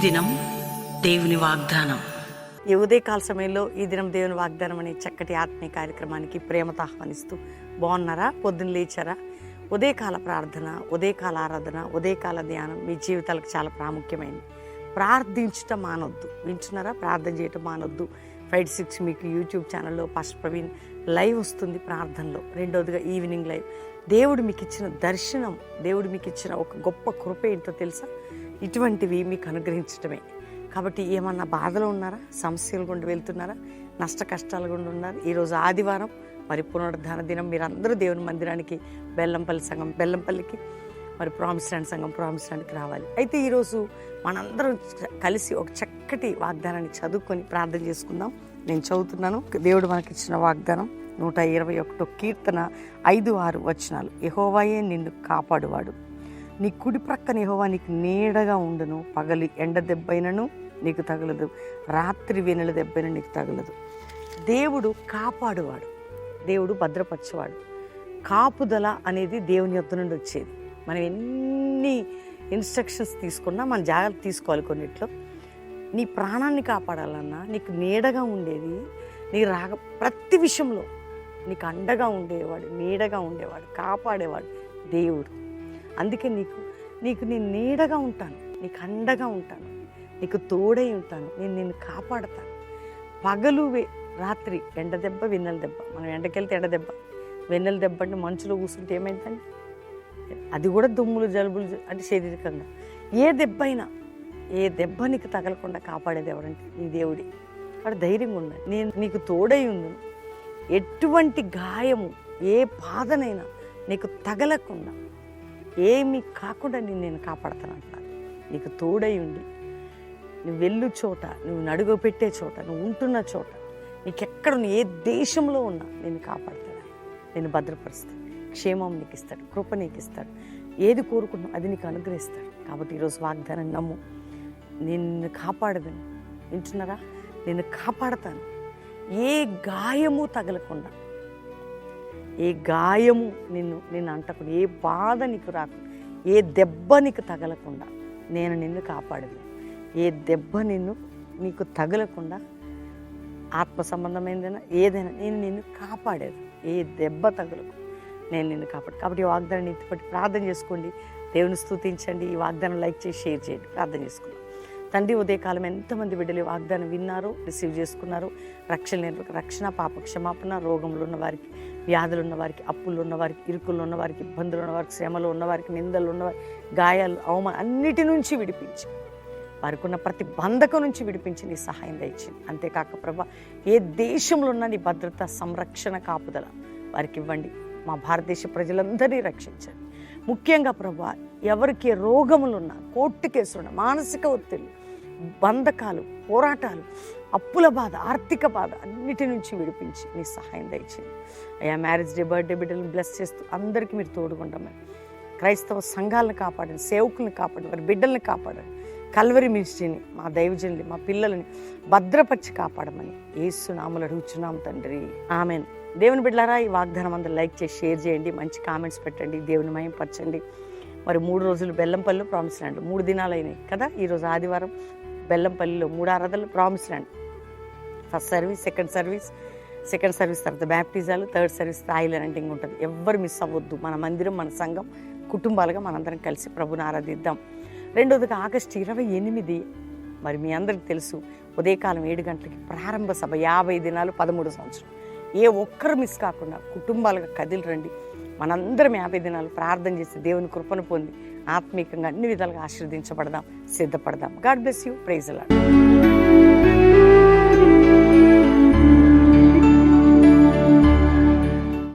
దినం దేవుని వాగ్దానం. ఈ ఉదయకాల సమయంలో ఈ దినం దేవుని వాగ్దానం అనే చక్కటి ఆత్మీయ కార్యక్రమానికి ప్రేమతో ఆహ్వానిస్తూ, బాగున్నారా? పొద్దున్న లేచారా? ఉదయకాల ప్రార్థన, ఉదయకాల ఆరాధన, ఉదయకాల ధ్యానం మీ జీవితాలకు చాలా ప్రాముఖ్యమైనది. ప్రార్థించటం మానొద్దు. వింటున్నారా? ప్రార్థన చేయటం మానొద్దు. 5-6 మీకు యూట్యూబ్ ఛానల్లో పాస్టర్ ప్రవీణ్ లైవ్ వస్తుంది ప్రార్థనలో. రెండోదిగా ఈవినింగ్ లైవ్. దేవుడు మీకు ఇచ్చిన దర్శనం, దేవుడు మీకు ఇచ్చిన ఒక గొప్ప కృప ఏంటో తెలుసా? ఇటువంటివి మీకు అనుగ్రహించటమే. కాబట్టి ఏమన్నా బాధలు ఉన్నారా? సమస్యలు గుండా వెళ్తున్నారా? నష్ట కష్టాలు గుండా ఉన్నారు? ఈరోజు ఆదివారం, మరి పునరుద్ధాన దినం. మీరందరూ దేవుని మందిరానికి, బెల్లంపల్లి సంఘం బెల్లంపల్లికి, మరి ప్రామిస్ ల్యాండ్ సంఘం ప్రామిస్ ల్యాండ్కి రావాలి. అయితే ఈరోజు మనందరం కలిసి ఒక చక్కటి వాగ్దానాన్ని చదువుకొని ప్రార్థన చేసుకుందాం. నేను చదువుతున్నాను. దేవుడు మనకిచ్చిన వాగ్దానం 121 కీర్తన 5-6 వచనాలు. యెహోవాయే నిన్ను కాపాడువాడు, నీ కుడి ప్రక్కన యెహోవా నీకు నీడగా ఉండును. పగలి ఎండ దెబ్బైనను నీకు తగలదు, రాత్రి వెన్నెల దెబ్బైన నీకు తగలదు. దేవుడు కాపాడువాడు, దేవుడు భద్రపరచేవాడు. కాపుదల అనేది దేవుని యొద్ద నుండి వచ్చేది. మనం ఎన్ని ఇన్స్ట్రక్షన్స్ తీసుకున్నా మన జాగ్రత్త తీసుకోవాలి. కొన్నిట్లో నీ ప్రాణాన్ని కాపాడాలన్నా నీకు నీడగా ఉండేది, నీ ప్రతి విషయంలో నీకు అండగా ఉండేవాడు, నీడగా ఉండేవాడు, కాపాడేవాడు దేవుడు. అందుకే నీకు నేను నీడగా ఉంటాను, నీకు అండగా ఉంటాను, నీకు తోడై ఉంటాను, నేను నిన్ను కాపాడతాను. పగలు రాత్రి ఎండ దెబ్బ, వెన్నెల దెబ్బ. మనం ఎండకెళ్తే ఎండ దెబ్బ, వెన్నెల దెబ్బ అంటే మంచులో కూర్చుంటే ఏమైందండి? అది కూడా దుమ్ములు జలుబులు అంటే శారీరకంగా. ఏ దెబ్బ అయినా, ఏ దెబ్బ నీకు తగలకుండా కాపాడేది ఎవరంటే నీ దేవుడే. వాడు ధైర్యంగా ఉన్నాడు. నేను నీకు తోడై ఉంది. ఎటువంటి గాయము, ఏ బాధనైనా నీకు తగలకుండా, ఏమీ కాకుండా నేను కాపాడతాను అంటున్నాను. నీకు తోడై ఉండి, నువ్వు వెళ్ళు చోట, నువ్వు నడుగు పెట్టే చోట, నువ్వు ఉంటున్న చోట, నీకెక్కడ ఏ దేశంలో ఉన్నా నేను కాపాడతాను, నేను భద్రపరుస్తాను, క్షేమం నీకు ఇస్తాడు, కృప నీకు ఇస్తాడు. ఏది కోరుకుంటున్నావు అది నీకు అనుగ్రహిస్తాడు. కాబట్టి ఈరోజు వాగ్దానం నమ్ము. నిన్ను కాపాడదని. వింటున్నారా? నిన్ను కాపాడతాను. ఏ గాయము తగలకుండా, ఏ గాయము నిన్ను అంటకుండా, ఏ బాధ నీకు రాకుండా, ఏ దెబ్బ నీకు తగలకుండా నేను నిన్ను కాపాడదు. ఏ దెబ్బ నీకు తగలకుండా, ఆత్మ సంబంధమైనదైనా ఏదైనా నేను నిన్ను కాపాడేది. ఏ దెబ్బ తగలకు నేను నిన్ను కాపాడు. కాబట్టి ఈ వాగ్దానాన్ని ఎత్తిపట్టి ప్రార్థన చేసుకోండి. దేవుని స్తుతించండి. ఈ వాగ్దానం లైక్ చేసి షేర్ చేయండి. ప్రార్థన చేసుకోండి. తండ్రి, ఉదయకాలం ఎంతమంది బిడ్డలు ఈ వాగ్దానం విన్నారో, రిసీవ్ చేసుకున్నారు. రక్షణ, పాప క్షమాపణ, రోగంలో ఉన్నవారికి, వ్యాధులు ఉన్నవారికి, అప్పులు ఉన్నవారికి, ఇరుకుల్లో ఉన్నవారికి, ఇబ్బందులు ఉన్నవారికి, శ్రమలో ఉన్నవారికి, నిందలు ఉన్నవారికి, గాయాలు, అవమానం అన్నిటి నుంచి విడిపించి, వారికి ఉన్న ప్రతి బంధకం నుంచి విడిపించి నీ సహాయం దయచింది. అంతేకాక ప్రభా, ఏ దేశంలో ఉన్న నీ భద్రత, సంరక్షణ, కాపుదల వారికి ఇవ్వండి. మా భారతదేశ ప్రజలందరినీ రక్షించండి. ముఖ్యంగా ప్రభా, ఎవరికి రోగములున్నా, కోర్టు కేసులున్నా, మానసిక ఒత్తిళ్ళు, బంధకాలు, పోరాటాలు, అప్పుల బాధ, ఆర్థిక బాధ అన్నిటి నుంచి విడిపించి నీ సహాయం దయచేయండి. అయ్యా, మ్యారేజ్ డే, బర్త్డే బిడ్డలను బ్లెస్ చేస్తూ అందరికీ మీరు తోడుకుంటామని, క్రైస్తవ సంఘాలను కాపాడండి, సేవకులను కాపాడండి, వారి బిడ్డల్ని కాపాడండి. కల్వరి మినిస్ట్రీని, మా దైవజనుల్ని, మా పిల్లల్ని భద్రపరిచి కాపాడమని యేసు నామములో అడుగుచున్నాం తండ్రి, ఆమెన్. దేవుని బిడ్డలారా, ఈ వాగ్దానం అందరూ లైక్ చేసి షేర్ చేయండి, మంచి కామెంట్స్ పెట్టండి, దేవుని మహిమపరచండి. మరి 3 రోజులు బెల్లంపల్లిలో ప్రామిస్ ల్యాండ్, 3 దినాలు అయినాయి కదా. ఈరోజు ఆదివారం బెల్లంపల్లిలో 3 ఆరాధనలు promise land. First service, second service తర్వాత బ్యాప్టిజాలు, థర్డ్ సర్వీస్ ఆయిల్ అనంటింగ్ ఉంటుంది. ఎవ్వరు మిస్ అవ్వద్దు. మన మందిరం, మన సంఘం, కుటుంబాలుగా మనందరం కలిసి ప్రభుని ఆరాధిద్దాం. రెండోదిగా ఆగస్టు 28, మరి మీ అందరికీ తెలుసు, ఉదయకాలం 7 గంటలకి ప్రారంభ సభ. 50 దినాలు 13 సంవత్సరం. ఏ ఒక్కరు మిస్ కాకుండా కుటుంబాలుగా కదిలి రండి. మనందరం 50 దినాలు ప్రార్థన చేసి దేవుని కృపను పొంది ఆత్మీయంగా అన్ని విధాలుగా ఆశీర్వదించబడదాం, సిద్ధపడదాం. God bless you. Praise the lord.